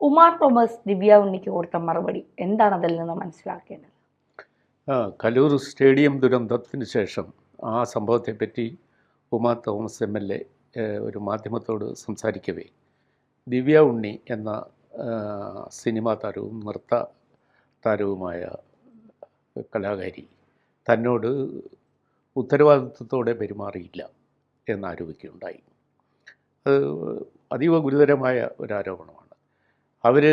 Uma Thomas ദിവ്യ ഉണ്ണിക്ക് കൊടുത്ത മറുപടി എന്താണ് അതിൽ നിന്ന് മനസ്സിലാക്കേണ്ടത്? കലൂർ സ്റ്റേഡിയം ദുരന്തത്തിന് ശേഷം ആ സംഭവത്തെപ്പറ്റി ഉമാ തോമസ് MLA ഒരു മാധ്യമത്തോട് സംസാരിക്കവേ ദിവ്യ ഉണ്ണി എന്ന സിനിമാ താരവും നൃത്ത താരവുമായ കലാകാരി തന്നോട് ഉത്തരവാദിത്വത്തോടെ പെരുമാറിയില്ല എന്നാരോപിക്കുകയുണ്ടായി. അത് അതീവ ഗുരുതരമായ ഒരാരോപണമാണ്. അവർ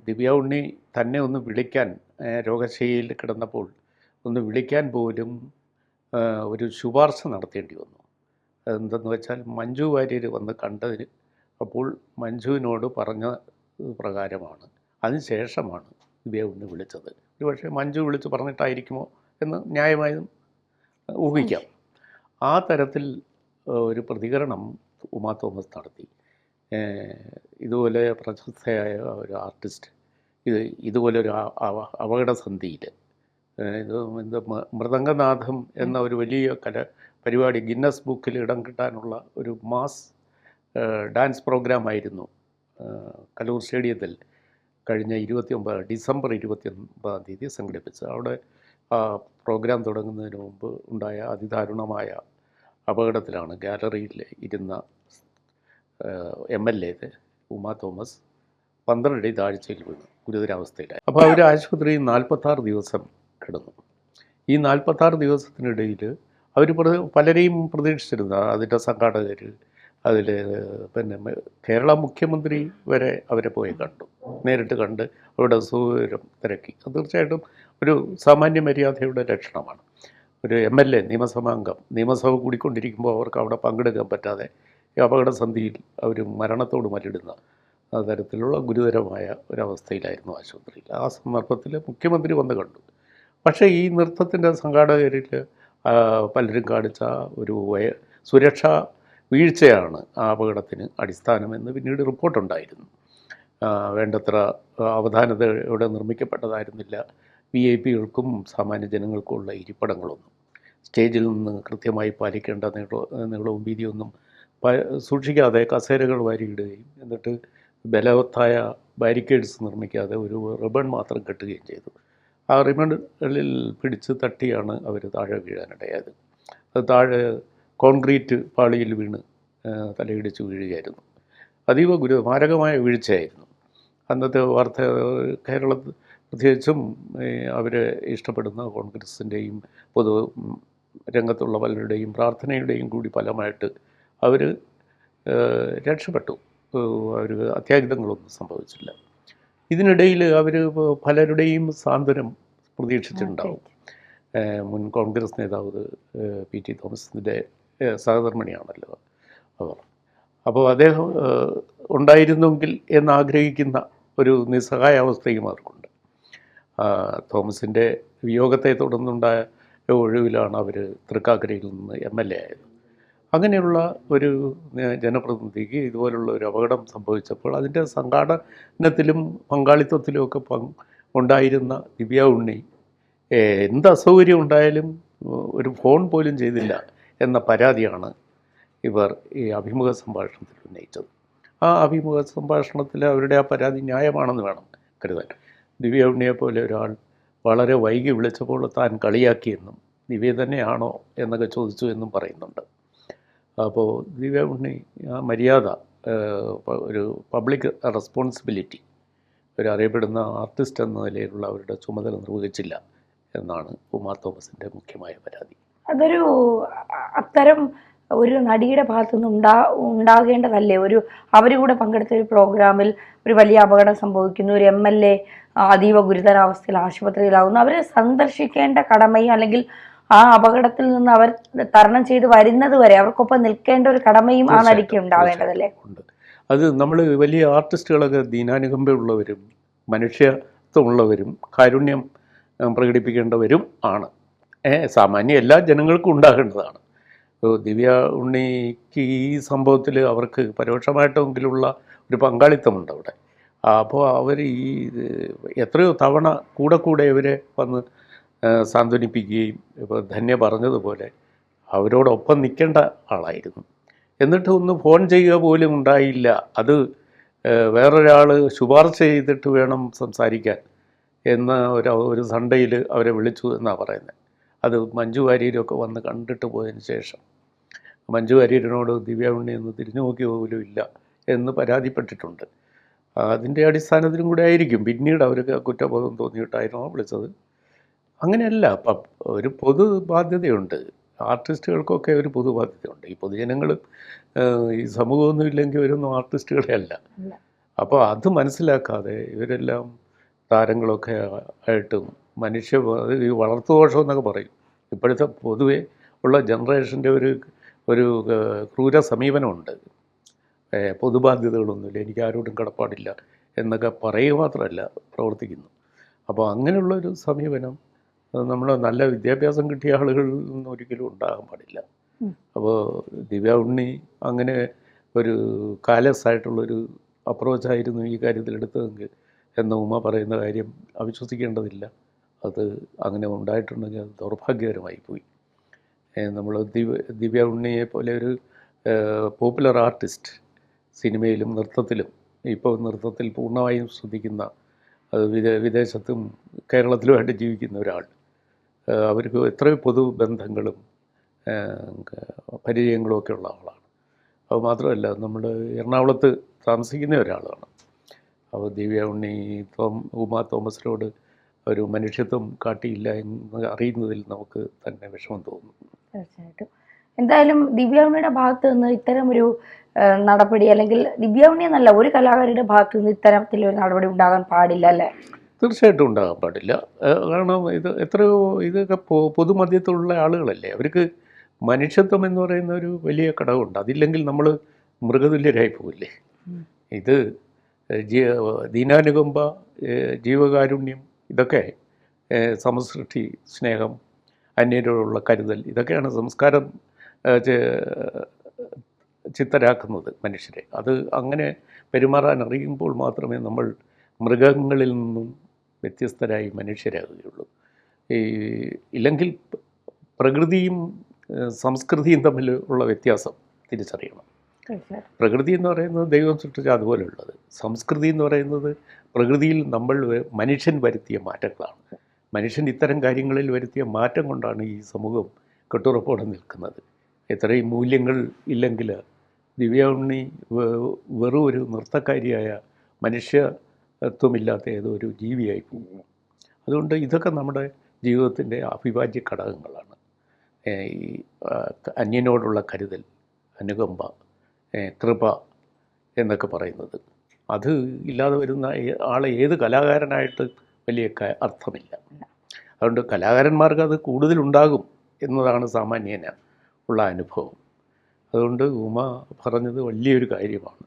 ദിവ്യ ഉണ്ണി തന്നെ ഒന്ന് വിളിക്കാൻ, രോഗശയ്യയിൽ കിടന്നപ്പോൾ ഒന്ന് വിളിക്കാൻ പോലും ഒരു ശുപാർശ നടത്തേണ്ടി വന്നു. അതെന്തെന്ന് വെച്ചാൽ മഞ്ജു വാര്യർ വന്ന് കണ്ടതിന് അപ്പോൾ മഞ്ജുവിനോട് പറഞ്ഞ പ്രകാരമാണ്, അതിനുശേഷമാണ് ദിവ്യ ഉണ്ണി വിളിച്ചത്. ഒരു പക്ഷേ മഞ്ജു വിളിച്ച് പറഞ്ഞിട്ടായിരിക്കുമോ എന്ന് ന്യായമായും ഊഹിക്കാം. ആ തരത്തിൽ ഒരു പ്രതികരണം ഉമാ തോമസ് നടത്തി. ഇതുപോലെ പ്രശസ്തയായ ഒരു ആർട്ടിസ്റ്റ് ഇതുപോലൊരു അപകടസന്ധിയിൽ മൃദംഗനാഥം എന്ന ഒരു വലിയ പരിപാടി ഗിന്നസ് ബുക്കിൽ ഇടം കിട്ടാനുള്ള ഒരു മാസ് ഡാൻസ് പ്രോഗ്രാമായിരുന്നു കലൂർ സ്റ്റേഡിയത്തിൽ കഴിഞ്ഞ ഡിസംബർ 29 സംഘടിപ്പിച്ചത്. അവിടെ പ്രോഗ്രാം തുടങ്ങുന്നതിന് മുമ്പ് ഉണ്ടായ അതിദാരുണമായ അപകടത്തിലാണ് ഗാലറിയിൽ ഇരുന്ന MLA ഉമാ തോമസ് 12 അടി താഴ്ചയിൽ വീണു ഗുരുതരാവസ്ഥയിലായി. അപ്പോൾ അവർ ആശുപത്രിയിൽ 46 ദിവസം കിടന്നു. ഈ 46 ദിവസത്തിനിടയിൽ അവർ പലരെയും പ്രതീക്ഷിച്ചിരുന്നു. അതിൻ്റെ സംഘാടകർ, അതിൽ കേരള മുഖ്യമന്ത്രി വരെ അവരെ പോയി കണ്ടു, നേരിട്ട് കണ്ട് അവരുടെ സൗകര്യം തിരക്കി. അത് തീർച്ചയായിട്ടും ഒരു സാമാന്യ മര്യാദയുടെ ലക്ഷണമാണ്. ഒരു MLA, നിയമസഭാംഗം, നിയമസഭ കൂടിക്കൊണ്ടിരിക്കുമ്പോൾ അവർക്ക് അവിടെ പങ്കെടുക്കാൻ പറ്റാതെ ഈ അപകടസന്ധിയിൽ അവർ മരണത്തോട് മല്ലിടുന്ന തരത്തിലുള്ള ഗുരുതരമായ ഒരവസ്ഥയിലായിരുന്നു ആശുപത്രിയിൽ. ആ സന്ദർഭത്തിൽ മുഖ്യമന്ത്രി വന്ന് കണ്ടു. പക്ഷേ ഈ നൃത്തത്തിൻ്റെ സംഘാടകരിൽ പലരും കാണിച്ച ഒരു സുരക്ഷാ വീഴ്ചയാണ് ആ അപകടത്തിന് അടിസ്ഥാനമെന്ന് പിന്നീട് റിപ്പോർട്ടുണ്ടായിരുന്നു. വേണ്ടത്ര അവധാനതയോടെ നിർമ്മിക്കപ്പെട്ടതായിരുന്നില്ല VIP-കൾക്കും സാമാന്യ ജനങ്ങൾക്കുമുള്ള ഇരിപ്പിടങ്ങളൊന്നും. സ്റ്റേജിൽ നിന്ന് കൃത്യമായി പാലിക്കേണ്ട നീളവും വീതിയൊന്നും സൂക്ഷിക്കാതെ കസേരകൾ വാരിയിടുകയും എന്നിട്ട് ബലവത്തായ ബാരിക്കേഡ്സ് നിർമ്മിക്കാതെ ഒരു റിബൺ മാത്രം കെട്ടുകയും ചെയ്തു. ആ റിബണിൽ പിടിച്ച് തട്ടിയാണ് അവർ താഴെ വീഴാനിടയായത്. അത് താഴെ കോൺക്രീറ്റ് പാളിയിൽ വീണ് തലയിടിച്ച് വീഴുകയായിരുന്നു. അതീവ മാരകമായ വീഴ്ചയായിരുന്നു. അന്നത്തെ വാർത്ത കേരളത്തിൽ പ്രത്യേകിച്ചും അവരെ ഇഷ്ടപ്പെടുന്ന കോൺഗ്രസിൻ്റെയും പൊതു രംഗത്തുള്ള പലരുടെയും പ്രാർത്ഥനയുടെയും കൂടി ഫലമായിട്ട് അവർ രക്ഷപ്പെട്ടു. അവർ അത്യാഹിതങ്ങളൊന്നും സംഭവിച്ചില്ല. ഇതിനിടയിൽ അവർ പലരുടെയും സാന്ത്വനം പ്രതീക്ഷിച്ചിട്ടുണ്ടാവും. മുൻ കോൺഗ്രസ് നേതാവ് PT തോമസിൻ്റെ സഹധർമ്മിണിയാണല്ലോ അവർ. അപ്പോൾ അദ്ദേഹം ഉണ്ടായിരുന്നെങ്കിൽ എന്നാഗ്രഹിക്കുന്ന ഒരു നിസ്സഹായ അവസ്ഥയും അവർക്കുണ്ട്. തോമസിൻ്റെ വിയോഗത്തെ തുടർന്നുണ്ടായ ഒഴിവിലാണ് അവർ തൃക്കാക്കരയിൽ നിന്ന് MLA ആയത്. അങ്ങനെയുള്ള ഒരു ജനപ്രതിനിധിക്ക് ഇതുപോലുള്ള ഒരു അപകടം സംഭവിച്ചപ്പോൾ അതിൻ്റെ സംഘാടനത്തിലും പങ്കാളിത്തത്തിലും ഒക്കെ ഉണ്ടായിരുന്ന ദിവ്യ ഉണ്ണി എന്ത് അസൗകര്യം ഉണ്ടായാലും ഒരു ഫോൺ പോലും ചെയ്തില്ല എന്ന പരാതിയാണ് ഇവർ ഈ അഭിമുഖ സംഭാഷണത്തിൽ ഉന്നയിച്ചത്. ആ അഭിമുഖ സംഭാഷണത്തിൽ അവരുടെ ആ പരാതി ന്യായമാണെന്ന് വേണം കരുതാൻ. ദിവ്യ ഉണ്ണിയെപ്പോലെ ഒരാൾ വളരെ വൈകി വിളിച്ചപ്പോൾ താൻ കളിയാക്കിയെന്നും ദിവ്യ തന്നെയാണോ എന്നൊക്കെ ചോദിച്ചു എന്നും പറയുന്നുണ്ട്. അപ്പോൾ ദിവ്യ ഉണ്ണി ആ മര്യാദ, ഒരു പബ്ലിക് റെസ്പോൺസിബിലിറ്റി, ഒരു അറിയപ്പെടുന്ന ആർട്ടിസ്റ്റ് എന്ന നിലയിലുള്ള അവരുടെ ചുമതല നിർവഹിച്ചില്ല എന്നാണ് ഉമാ തോമസിൻ്റെ മുഖ്യമായ പരാതി. അതൊരു അത്തരം ഒരു നടിയുടെ ഭാഗത്തുനിന്ന് ഉണ്ടാകേണ്ടതല്ലേ? അവർ കൂടെ പങ്കെടുത്ത ഒരു പ്രോഗ്രാമിൽ ഒരു വലിയ അപകടം സംഭവിക്കുന്നു, ഒരു MLA അതീവ ഗുരുതരാവസ്ഥയിൽ ആശുപത്രിയിലാവുന്നു. അവരെ സന്ദർശിക്കേണ്ട കടമയും അല്ലെങ്കിൽ ആ അപകടത്തിൽ നിന്ന് അവർ തരണം ചെയ്ത് വരുന്നത് വരെ അവർക്കൊപ്പം നിൽക്കേണ്ട ഒരു കടമയും ആ നടിക്ക് ഉണ്ടാവേണ്ടതല്ലേ? ഉണ്ട്. അത് നമ്മൾ വലിയ ആർട്ടിസ്റ്റുകളൊക്കെ ദീനാനുകമ്പയുള്ളവരും മനുഷ്യത്വമുള്ളവരും കാരുണ്യം പ്രകടിപ്പിക്കേണ്ടവരും ആണ്. സാമാന്യ എല്ലാ ജനങ്ങൾക്കും ഉണ്ടാകേണ്ടതാണ്. ദിവ്യ ഉണ്ണിക്ക് ഈ സംഭവത്തിൽ അവർക്ക് പരോക്ഷമായിട്ടെങ്കിലുള്ള ഒരു പങ്കാളിത്തമുണ്ട് അവിടെ. അപ്പോൾ അവർ ഈ എത്രയോ തവണ കൂടെ ഇവരെ വന്ന് സാന്ത്വനിപ്പിക്കുകയും ഇപ്പോൾ ധന്യ പറഞ്ഞതുപോലെ അവരോടൊപ്പം നിൽക്കേണ്ട ആളായിരുന്നു. എന്നിട്ട് ഒന്ന് ഫോൺ ചെയ്യുക പോലും ഉണ്ടായില്ല. അത് വേറൊരാൾ ശുപാർശ ചെയ്തിട്ട് വേണം സംസാരിക്കാൻ എന്ന ഒരു സൺഡേയിൽ അവരെ വിളിച്ചു എന്നാണ് പറയുന്നത്. അത് മഞ്ജു വാര്യരൊക്കെ വന്ന് കണ്ടിട്ട് പോയതിന് ശേഷം മഞ്ജു വാര്യരിനോട് ദിവ്യ ഉണ്ണി ഒന്ന് തിരിഞ്ഞു നോക്കിയ പോലും ഇല്ല എന്ന് പരാതിപ്പെട്ടിട്ടുണ്ട്. അതിൻ്റെ അടിസ്ഥാനത്തിലും കൂടെ ആയിരിക്കും പിന്നീട് അവർക്ക് കുറ്റബോധം തോന്നിയിട്ടായിരുന്നു വിളിച്ചത്. അങ്ങനെയല്ല, ഒരു പൊതു ബാധ്യതയുണ്ട്. ആർട്ടിസ്റ്റുകൾക്കൊക്കെ ഒരു പൊതു ബാധ്യതയുണ്ട്. ഈ പൊതുജനങ്ങൾ ഈ സമൂഹമൊന്നും ഇല്ലെങ്കിൽ വരുന്ന ആർട്ടിസ്റ്റുകളെ അല്ല. അപ്പോൾ അത് മനസ്സിലാക്കാതെ ഇവരെല്ലാം താരങ്ങളൊക്കെ ആയിട്ടും ഈ വളർത്തുദോഷം എന്നൊക്കെ പറയും. ഇപ്പോഴത്തെ പൊതുവെ ഉള്ള ജനറേഷൻ്റെ ഒരു ക്രൂര സമീപനമുണ്ട്. പൊതുബാധ്യതകളൊന്നുമില്ല, എനിക്ക് ആരോടും കടപ്പാടില്ല എന്നൊക്കെ പറയുക മാത്രമല്ല പ്രവർത്തിക്കുന്നു. അപ്പോൾ അങ്ങനെയുള്ളൊരു സമീപനം നമ്മൾ നല്ല വിദ്യാഭ്യാസം കിട്ടിയ ആളുകളിൽ നിന്നും ഒരിക്കലും ഉണ്ടാകാൻ പാടില്ല. അപ്പോൾ ദിവ്യ ഉണ്ണി അങ്ങനെ ഒരു കാലസായിട്ടുള്ളൊരു അപ്രോച്ചായിരുന്നു ഈ കാര്യത്തിൽ എടുത്തതെങ്കിൽ എന്ന ഉമ്മ പറയുന്ന കാര്യം അവിശ്വസിക്കേണ്ടതില്ല. അത് അങ്ങനെ ഉണ്ടായിട്ടുണ്ടെങ്കിൽ അത് ദൗർഭാഗ്യകരമായി പോയി. നമ്മൾ ദിവ്യ ഉണ്ണിയെ പോലെ ഒരു പോപ്പുലർ ആർട്ടിസ്റ്റ് സിനിമയിലും നൃത്തത്തിലും, ഇപ്പോൾ നൃത്തത്തിൽ പൂർണ്ണമായും ശ്രദ്ധിക്കുന്ന, അത് വിദേശത്തും കേരളത്തിലുമായിട്ട് ജീവിക്കുന്ന ഒരാൾ, അവർക്ക് എത്രയോ പൊതുബന്ധങ്ങളും പരിചയങ്ങളും ഒക്കെ ഉള്ള ആളാണ്. അത് മാത്രമല്ല നമ്മൾ എറണാകുളത്ത് താമസിക്കുന്ന ഒരാളാണ്. അപ്പോൾ ദിവ്യ ഉണ്ണി ഉമാ തോമസിനോട് ഒരു മനുഷ്യത്വം കാട്ടിയില്ല എന്ന് അറിയുന്നതിൽ നമുക്ക് തന്നെ വിഷമം തോന്നുന്നു. തീർച്ചയായിട്ടും. എന്തായാലും ദിവ്യ ഉണ്ണിയുടെ ഭാഗത്ത് നിന്ന് ഇത്തരം ഒരു നടപടി, അല്ലെങ്കിൽ ദിവ്യ ഉണ്ണി എന്നല്ല, ഒരു കലാകാരിയുടെ ഭാഗത്ത് നിന്ന് ഇത്തരത്തിലൊരു നടപടി ഉണ്ടാകാൻ പാടില്ല അല്ലേ? തീർച്ചയായിട്ടും ഉണ്ടാകാൻ പാടില്ല. കാരണം എത്രയോ ഇതൊക്കെ പൊതുമധ്യത്തിലുള്ള ആളുകളല്ലേ, അവർക്ക് മനുഷ്യത്വം എന്ന് പറയുന്ന ഒരു വലിയ ഘടകമുണ്ട്. അതില്ലെങ്കിൽ നമ്മൾ മൃഗതുല്യരായി പോകില്ലേ. ഇത് ദീനാനുകമ്പ, ജീവകാരുണ്യം, ഇതൊക്കെ സമസൃഷ്ടി, സ്നേഹം, അന്യരോടുള്ള കരുതൽ, ഇതൊക്കെയാണ് സംസ്കാരം ചിത്തരാക്കുന്നത് മനുഷ്യരെ. അത് അങ്ങനെ പെരുമാറാൻ അറിയുമ്പോൾ മാത്രമേ നമ്മൾ മൃഗങ്ങളിൽ നിന്നും വ്യത്യസ്തരായി മനുഷ്യരാകുകയുള്ളൂ. ഇല്ലെങ്കിൽ പ്രകൃതിയും സംസ്കൃതിയും തമ്മിൽ ഉള്ള വ്യത്യാസം തിരിച്ചറിയണം. പ്രകൃതി എന്ന് പറയുന്നത് ദൈവം സൃഷ്ടിച്ച അതുപോലെയുള്ളത്. സംസ്കൃതി എന്ന് പറയുന്നത് പ്രകൃതിയിൽ മനുഷ്യൻ വരുത്തിയ മാറ്റങ്ങളാണ്. മനുഷ്യൻ ഇത്തരം കാര്യങ്ങളിൽ വരുത്തിയ മാറ്റം കൊണ്ടാണ് ഈ സമൂഹം കെട്ടുറപ്പോടെ നിൽക്കുന്നത്. എത്രയും മൂല്യങ്ങൾ ഇല്ലെങ്കിൽ ദിവ്യ ഉണ്ണി വെറും ഒരു നൃത്തക്കാരിയായ മനുഷ്യത്വമില്ലാത്ത ഏതോ ഒരു ജീവിയായി പോകും. അതുകൊണ്ട് ഇതൊക്കെ നമ്മുടെ ജീവിതത്തിൻ്റെ അവിഭാജ്യ ഘടകങ്ങളാണ്. ഈ അന്യനോടുള്ള കരുതൽ, അനുകമ്പ, കൃപ എന്നൊക്കെ പറയുന്നത്, അത് ഇല്ലാതെ വരുന്ന ആളെ ഏത് കലാകാരനായിട്ട് വലിയ അർത്ഥമില്ല. അതുകൊണ്ട് കലാകാരന്മാർക്ക് അത് കൂടുതലുണ്ടാകും എന്നതാണ് സാമാന്യേന ഉള്ള അനുഭവം. അതുകൊണ്ട് ഉമ പറഞ്ഞത് വലിയൊരു കാര്യമാണ്.